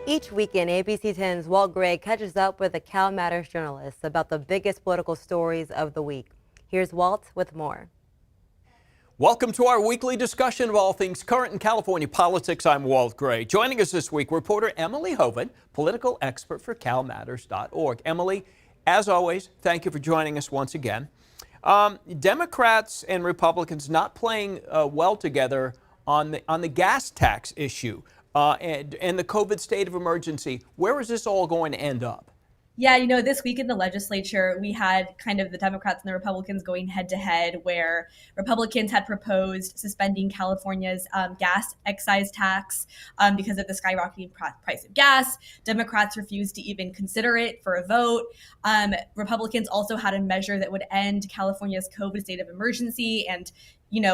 Each weekend, ABC 10's Walt Gray catches up with the CalMatters journalists about the biggest political stories of the week. Here's Walt with more. Welcome to our weekly discussion of all things current in California politics. I'm Walt Gray. Joining us this week, reporter Emily Hoeven, political expert for CalMatters.org. Emily, as always, thank you for joining us once again. Democrats and Republicans not playing well together on the gas tax issue and the COVID state of emergency. Where is this all going to end up? Yeah, this week in the legislature, we had kind of the Democrats and the Republicans going head to head, where Republicans had proposed suspending California's gas excise tax because of the skyrocketing price of gas. Democrats refused to even consider it for a vote. Republicans also had a measure that would end California's COVID state of emergency and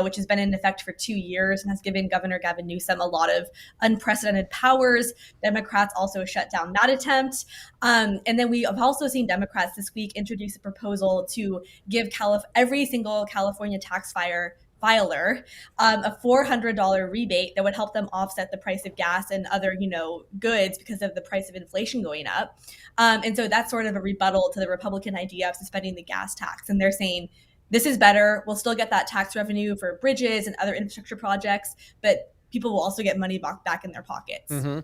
which has been in effect for 2 years and has given Governor Gavin Newsom a lot of unprecedented powers. Democrats also shut down that attempt. And then we have also seen Democrats this week introduce a proposal to give every single California tax filer a $400 rebate that would help them offset the price of gas and other, goods because of the price of inflation going up. And so that's sort of a rebuttal to the Republican idea of suspending the gas tax. And they're saying, this is better. We'll still get that tax revenue for bridges and other infrastructure projects, but people will also get money back in their pockets. Mm-hmm.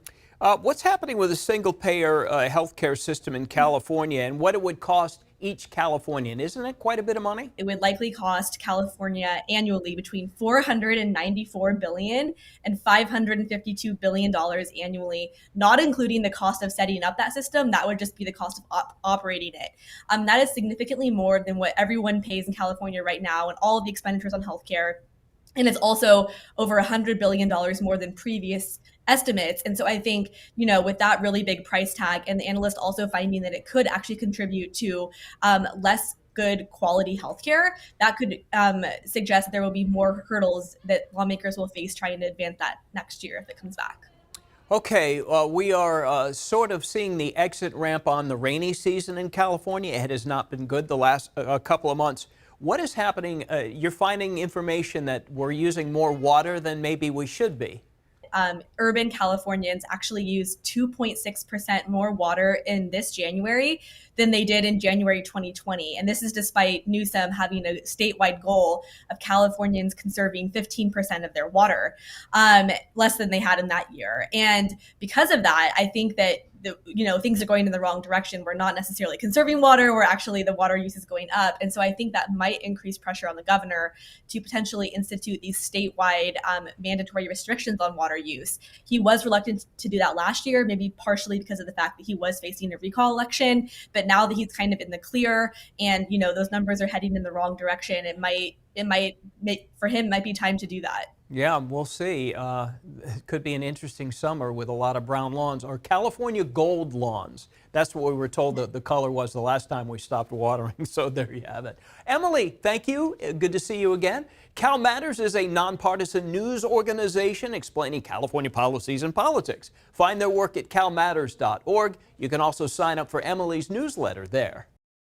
What's happening with a single-payer healthcare system in California and what it would cost each Californian? Isn't it quite a bit of money? It would likely cost California annually between $494 billion and $552 billion annually, not including the cost of setting up that system. That would just be the cost of operating it. That is significantly more than what everyone pays in California right now and all of the expenditures on healthcare. And it's also over $100 billion more than previous estimates. And so I think, with that really big price tag and the analyst also finding that it could actually contribute to less good quality healthcare, that could suggest there will be more hurdles that lawmakers will face trying to advance that next year if it comes back. Okay, we are sort of seeing the exit ramp on the rainy season in California. It has not been good the last couple of months. What is happening? You're finding information that we're using more water than maybe we should be. Urban Californians actually used 2.6% more water in this January than they did in January 2020. And this is despite Newsom having a statewide goal of Californians conserving 15% of their water, less than they had in that year. And because of that, I think that things are going in the wrong direction. We're not necessarily conserving water, or actually the water use is going up. And so I think that might increase pressure on the governor to potentially institute these statewide mandatory restrictions on water use. He was reluctant to do that last year, maybe partially because of the fact that he was facing a recall election. But now that he's kind of in the clear and, those numbers are heading in the wrong direction, it might for him might be time to do that. Yeah, we'll see. It could be an interesting summer with a lot of brown lawns or California gold lawns. That's what we were told that the color was the last time we stopped watering. So there you have it. Emily, thank you. Good to see you again. CalMatters is a nonpartisan news organization explaining California policies and politics. Find their work at CalMatters.org. You can also sign up for Emily's newsletter there.